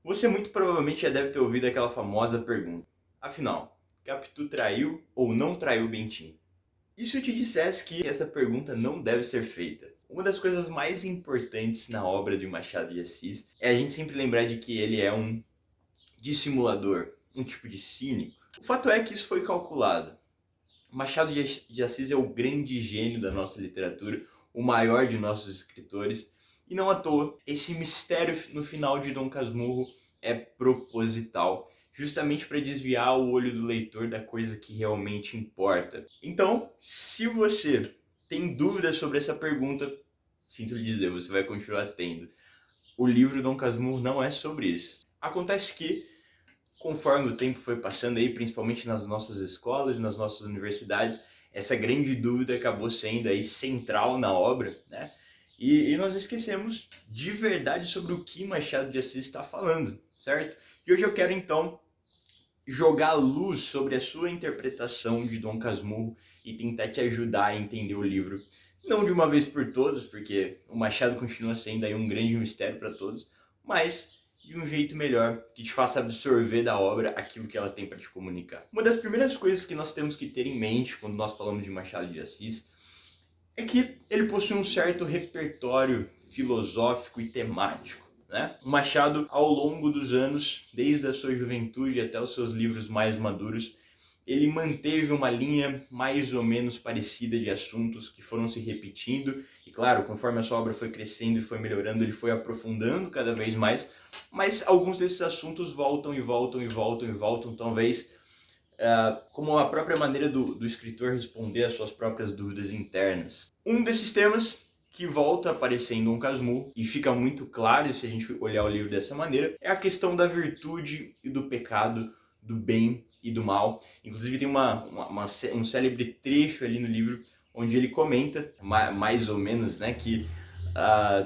Você muito provavelmente já deve ter ouvido aquela famosa pergunta. Afinal, Capitu traiu ou não traiu Bentinho? E se eu te dissesse que essa pergunta não deve ser feita? Uma das coisas mais importantes na obra de Machado de Assis é a gente sempre lembrar de que ele é um dissimulador, um tipo de cínico. O fato é que isso foi calculado. Machado de Assis é o grande gênio da nossa literatura, o maior de nossos escritores, e não à toa, esse mistério no final de Dom Casmurro é proposital, justamente para desviar o olho do leitor da coisa que realmente importa. Então, se você tem dúvidas sobre essa pergunta, sinto lhe dizer, você vai continuar tendo. O livro Dom Casmurro não é sobre isso. Acontece que conforme o tempo foi passando aí, principalmente nas nossas escolas, nas nossas universidades, essa grande dúvida acabou sendo aí central na obra, né? E nós esquecemos de verdade sobre o que Machado de Assis está falando, certo? E hoje eu quero então jogar luz sobre a sua interpretação de Dom Casmurro e tentar te ajudar a entender o livro. Não de uma vez por todas, porque o Machado continua sendo aí um grande mistério para todos, mas de um jeito melhor, que te faça absorver da obra aquilo que ela tem para te comunicar. Uma das primeiras coisas que nós temos que ter em mente quando nós falamos de Machado de Assis é que ele possui um certo repertório filosófico e temático. Né? O Machado, ao longo dos anos, desde a sua juventude até os seus livros mais maduros, ele manteve uma linha mais ou menos parecida de assuntos que foram se repetindo, e claro, conforme a sua obra foi crescendo e foi melhorando, ele foi aprofundando cada vez mais, mas alguns desses assuntos voltam e voltam e voltam e voltam, talvez como a própria maneira do escritor responder às suas próprias dúvidas internas. Um desses temas que volta a aparecer em Dom Casmurro, e fica muito claro se a gente olhar o livro dessa maneira, é a questão da virtude e do pecado, do bem e do mal. Inclusive tem um célebre trecho ali no livro onde ele comenta, mais ou menos, né, que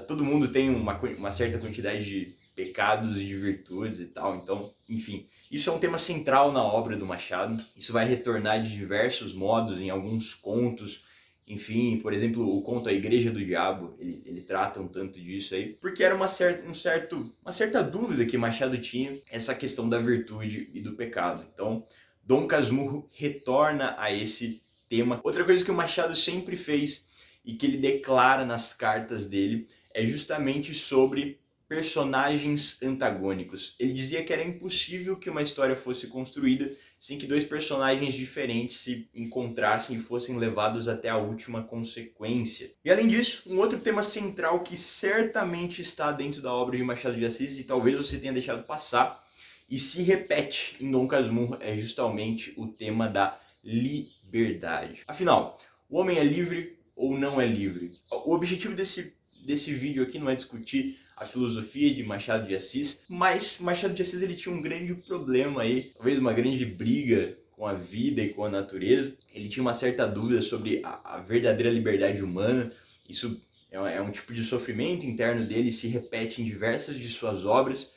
todo mundo tem uma certa quantidade de pecados e de virtudes e tal. Então, enfim, isso é um tema central na obra do Machado. Isso vai retornar de diversos modos em alguns contos. Enfim, por exemplo, o conto A Igreja do Diabo, ele trata um tanto disso aí, porque era uma certa dúvida que Machado tinha, essa questão da virtude e do pecado. Então, Dom Casmurro retorna a esse tema. Outra coisa que o Machado sempre fez e que ele declara nas cartas dele é justamente sobre personagens antagônicos. Ele dizia que era impossível que uma história fosse construída sem que dois personagens diferentes se encontrassem e fossem levados até a última consequência. E além disso, um outro tema central que certamente está dentro da obra de Machado de Assis e talvez você tenha deixado passar e se repete em Dom Casmurro é justamente o tema da liberdade. Afinal, o homem é livre ou não é livre? O objetivo desse vídeo aqui não é discutir a filosofia de Machado de Assis, mas Machado de Assis ele tinha um grande problema aí, talvez uma grande briga com a vida e com a natureza. Ele tinha uma certa dúvida sobre a verdadeira liberdade humana. Isso é um tipo de sofrimento interno dele, se repete em diversas de suas obras.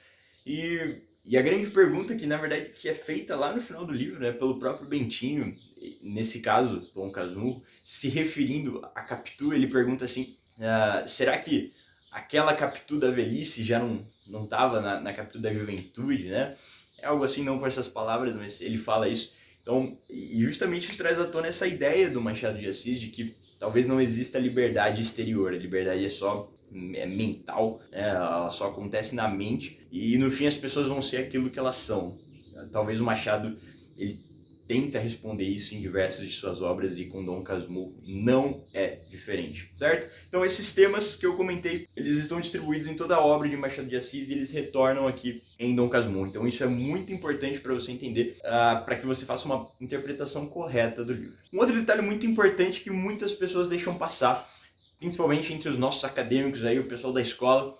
E a grande pergunta que, na verdade, que é feita lá no final do livro, né, pelo próprio Bentinho, nesse caso, Dom Casmurro, se referindo a Capitu, ele pergunta assim, será que aquela Capitu da velhice já não estava na Capitu da juventude, né? É algo assim, não com essas palavras, mas ele fala isso. Então, e justamente isso traz à tona essa ideia do Machado de Assis de que talvez não exista liberdade exterior, a liberdade é mental, né? Ela só acontece na mente e no fim as pessoas vão ser aquilo que elas são. Talvez o Machado ele tenta responder isso em diversas de suas obras e com Dom Casmurro não é diferente, certo? Então esses temas que eu comentei, eles estão distribuídos em toda a obra de Machado de Assis e eles retornam aqui em Dom Casmurro. Então isso é muito importante para você entender, para que você faça uma interpretação correta do livro. Um outro detalhe muito importante que muitas pessoas deixam passar, principalmente entre os nossos acadêmicos aí, o pessoal da escola,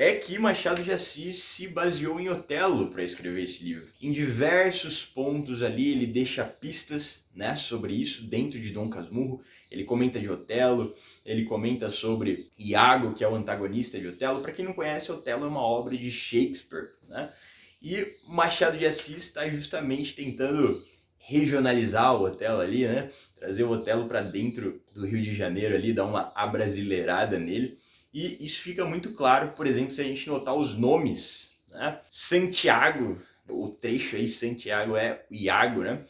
é que Machado de Assis se baseou em Otelo para escrever esse livro. Em diversos pontos ali ele deixa pistas, né, sobre isso dentro de Dom Casmurro. Ele comenta de Otelo, ele comenta sobre Iago, que é o antagonista de Otelo. Para quem não conhece, Otelo é uma obra de Shakespeare, né? E Machado de Assis está justamente tentando regionalizar o Otelo ali, né? Trazer o Otelo para dentro do Rio de Janeiro ali, dar uma abrasileirada nele. E isso fica muito claro, por exemplo, se a gente notar os nomes né? Santiago, o trecho aí, Santiago é o Iago, né?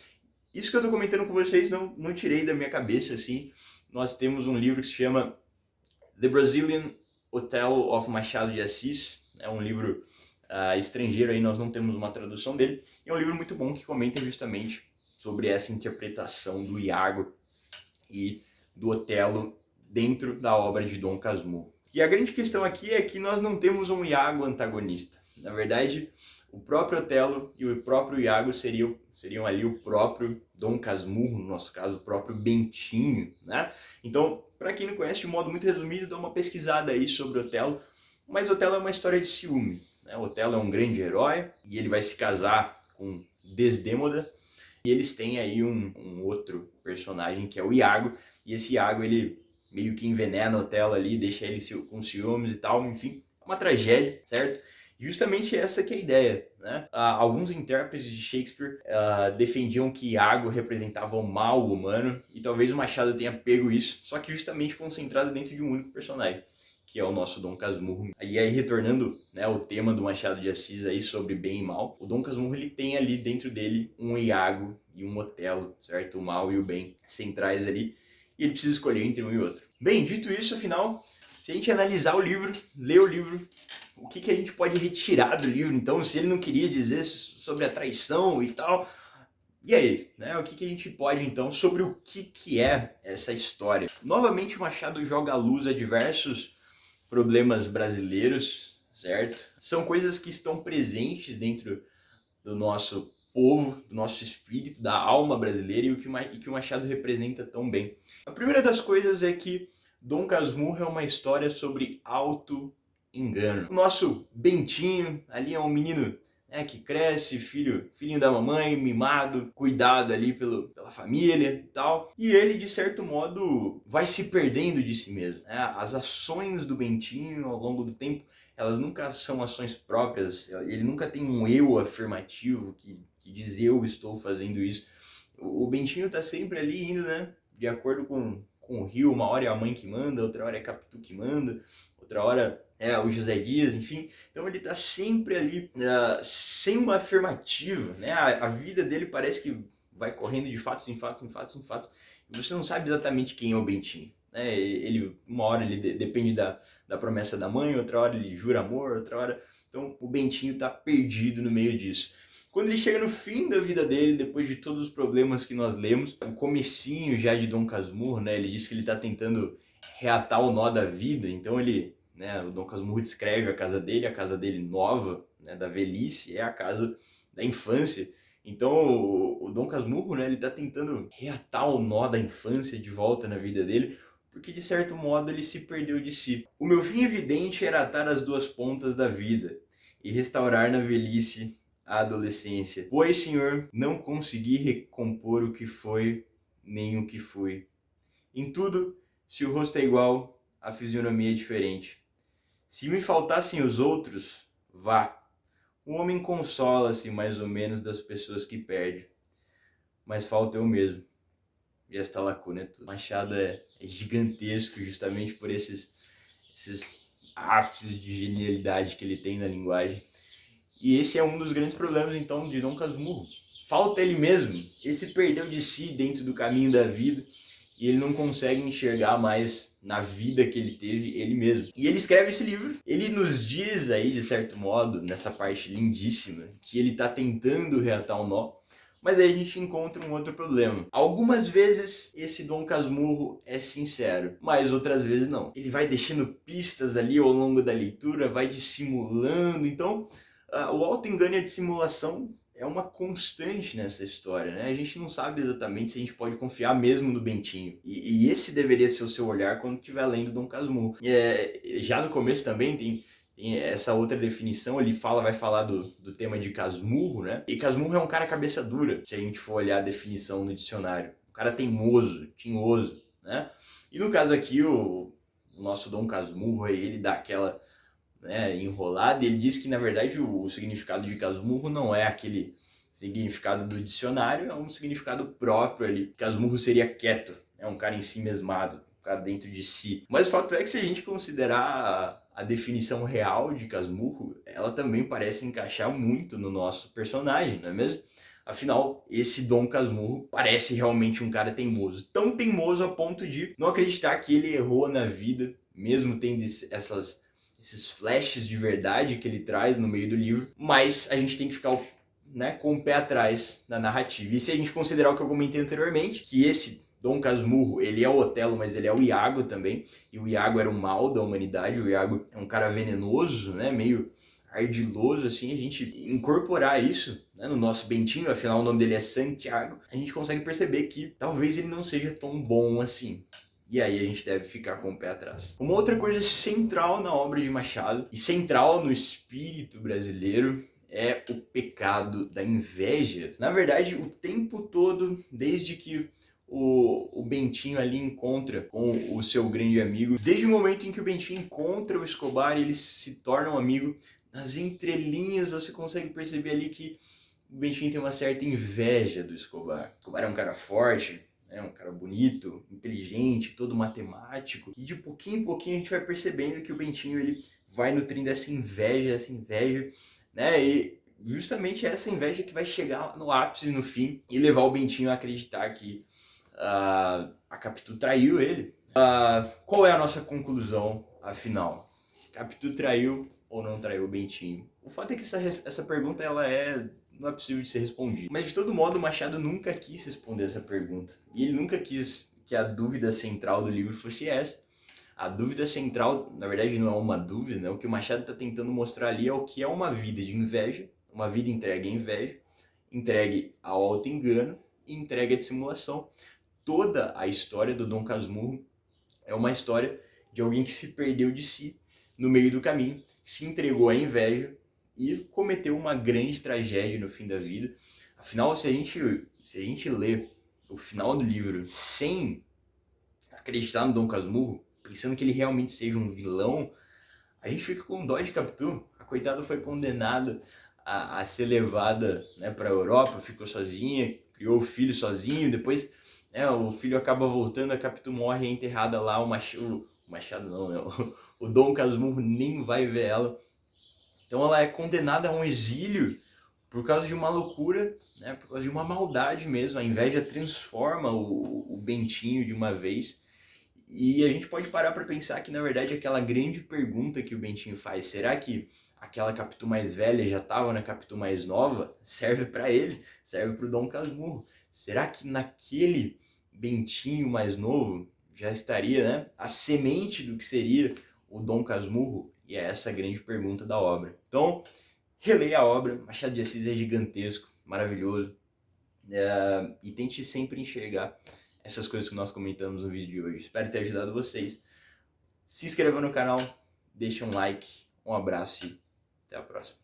Isso que eu tô comentando com vocês não tirei da minha cabeça, assim. Nós temos um livro que se chama The Brazilian Othello of Machado de Assis. É um livro estrangeiro, aí nós não temos uma tradução dele. E é um livro muito bom que comenta justamente sobre essa interpretação do Iago e do Otelo dentro da obra de Dom Casmurro. E a grande questão aqui é que nós não temos um Iago antagonista. Na verdade, o próprio Otelo e o próprio Iago seriam ali o próprio Dom Casmurro, no nosso caso, o próprio Bentinho, né? Então, para quem não conhece, de modo muito resumido, dá uma pesquisada aí sobre Otelo. Mas Otelo é uma história de ciúme, né? Otelo é um grande herói e ele vai se casar com Desdémoda. E eles têm aí um outro personagem que é o Iago. E esse Iago, ele meio que envenena o Otelo ali, deixa ele com ciúmes e tal. Enfim, é uma tragédia, certo? Justamente essa que é a ideia, né? Alguns intérpretes de Shakespeare defendiam que Iago representava o mal humano, e talvez o Machado tenha pego isso, só que justamente concentrado dentro de um único personagem, que é o nosso Dom Casmurro. E aí, retornando, né, o tema do Machado de Assis aí sobre bem e mal, o Dom Casmurro, ele tem ali dentro dele um Iago e um Otelo, certo? O mal e o bem centrais ali, e ele precisa escolher entre um e outro. Bem, dito isso, afinal, se a gente analisar o livro, ler o livro, o que a gente pode retirar do livro? Então, se ele não queria dizer sobre a traição e tal, e aí, né? O que a gente pode, então, sobre o que é essa história? Novamente, o Machado joga à luz a diversos problemas brasileiros, certo? São coisas que estão presentes dentro do nosso povo, do nosso espírito, da alma brasileira, e que o Machado representa tão bem. A primeira das coisas é que Dom Casmurro é uma história sobre auto-engano. O nosso Bentinho ali é um menino, né, que cresce, filhinho da mamãe, mimado, cuidado ali pela família e tal. E ele, de certo modo, vai se perdendo de si mesmo, né? As ações do Bentinho ao longo do tempo, elas nunca são ações próprias, ele nunca tem um eu afirmativo que diz eu estou fazendo isso. O Bentinho está sempre ali indo, né, de acordo com o rio, uma hora é a mãe que manda, outra hora é Capitu que manda, outra hora é o José Dias, enfim. Então ele está sempre ali sem uma afirmativa, né? A vida dele parece que vai correndo de fatos em fatos, em fatos, em fatos, e você não sabe exatamente quem é o Bentinho. Né? Uma hora ele depende da promessa da mãe, outra hora ele jura amor, outra hora... Então o Bentinho está perdido no meio disso. Quando ele chega no fim da vida dele, depois de todos os problemas que nós lemos, o comecinho já de Dom Casmurro, né? Ele diz que ele está tentando reatar o nó da vida, então ele, né, o Dom Casmurro descreve a casa dele nova, né, da velhice, é a casa da infância. Então o Dom Casmurro, né, ele está tentando reatar o nó da infância de volta na vida dele, porque de certo modo ele se perdeu de si. O meu fim evidente era atar as duas pontas da vida e restaurar na velhice a adolescência. Pois, senhor, não consegui recompor o que foi, nem o que fui. Em tudo, se o rosto é igual, a fisionomia é diferente. Se me faltassem os outros, vá. O homem consola-se mais ou menos das pessoas que perde. Mas falta eu mesmo. E esta lacuna é tudo. Machado é gigantesco justamente por esses ápices de genialidade que ele tem na linguagem. E esse é um dos grandes problemas, então, de Dom Casmurro. Falta ele mesmo. Ele se perdeu de si dentro do caminho da vida e ele não consegue enxergar mais na vida que ele teve ele mesmo. E ele escreve esse livro. Ele nos diz aí, de certo modo, nessa parte lindíssima, que ele está tentando reatar o nó. Mas aí a gente encontra um outro problema. Algumas vezes esse Dom Casmurro é sincero, mas outras vezes não. Ele vai deixando pistas ali ao longo da leitura, vai dissimulando. Então... o auto-engano e a dissimulação é uma constante nessa história, né? A gente não sabe exatamente se a gente pode confiar mesmo no Bentinho. E esse deveria ser o seu olhar quando estiver lendo Dom Casmurro. Já no começo também tem essa outra definição, ele vai falar do tema de Casmurro, né? E Casmurro é um cara cabeça dura, se a gente for olhar a definição no dicionário. Um cara teimoso, tinhoso, né? E no caso aqui, o nosso Dom Casmurro, ele dá aquela... né, enrolado, e ele diz que na verdade o significado de Casmurro não é aquele significado do dicionário, é um significado próprio ali. Casmurro seria quieto, é um cara em si mesmado, um cara dentro de si. Mas o fato é que se a gente considerar a definição real de Casmurro, ela também parece encaixar muito no nosso personagem, não é mesmo? Afinal, esse Dom Casmurro parece realmente um cara teimoso. Tão teimoso a ponto de não acreditar que ele errou na vida, mesmo tendo esses flashes de verdade que ele traz no meio do livro. Mas a gente tem que ficar, né, com o pé atrás na narrativa. E se a gente considerar o que eu comentei anteriormente, que esse Dom Casmurro, ele é o Otelo, mas ele é o Iago também. E o Iago era o mal da humanidade. O Iago é um cara venenoso, né, meio ardiloso, assim, a gente incorporar isso, né, no nosso Bentinho, afinal o nome dele é Santiago, a gente consegue perceber que talvez ele não seja tão bom assim. E aí a gente deve ficar com o pé atrás. Uma outra coisa central na obra de Machado, e central no espírito brasileiro, é o pecado da inveja. Na verdade, o tempo todo, desde que o Bentinho ali encontra com o seu grande amigo, desde o momento em que o Bentinho encontra o Escobar e eles se tornam amigos, nas entrelinhas você consegue perceber ali que o Bentinho tem uma certa inveja do Escobar. O Escobar é um cara forte, né, um cara bonito, inteligente, todo matemático. E de pouquinho em pouquinho a gente vai percebendo que o Bentinho ele vai nutrindo essa inveja, né? E justamente essa inveja que vai chegar no ápice, no fim, e levar o Bentinho a acreditar que a Capitu traiu ele. Qual é a nossa conclusão, afinal? Capitu traiu ou não traiu o Bentinho? O fato é que essa pergunta não é possível de ser respondida. Mas de todo modo, o Machado nunca quis responder essa pergunta. E ele nunca quis que a dúvida central do livro fosse essa. A dúvida central, na verdade, não é uma dúvida, né? O que o Machado está tentando mostrar ali é o que é uma vida de inveja, uma vida entregue à inveja, entregue ao auto-engano e entregue à dissimulação. Toda a história do Dom Casmurro é uma história de alguém que se perdeu de si no meio do caminho, se entregou à inveja e cometeu uma grande tragédia no fim da vida. Afinal, se a gente lê o final do livro sem acreditar no Dom Casmurro, pensando que ele realmente seja um vilão, a gente fica com dó de Capitu. A coitada foi condenada a ser levada, né, para a Europa, ficou sozinha, criou o filho sozinho, depois, né, o filho acaba voltando, a Capitu morre enterrada lá, o Machado não, né, o Dom Casmurro nem vai ver ela. Então ela é condenada a um exílio por causa de uma loucura, né, por causa de uma maldade mesmo. A inveja transforma o Bentinho de uma vez. E a gente pode parar para pensar que, na verdade, aquela grande pergunta que o Bentinho faz, será que aquela Capitu mais velha já estava na Capitu mais nova? Serve para ele, serve para o Dom Casmurro. Será que naquele Bentinho mais novo já estaria, né, a semente do que seria o Dom Casmurro? E é essa a grande pergunta da obra. Então, releia a obra, Machado de Assis é gigantesco, maravilhoso, e tente sempre enxergar essas coisas que nós comentamos no vídeo de hoje. Espero ter ajudado vocês. Se inscreva no canal, deixe um like, um abraço e até a próxima.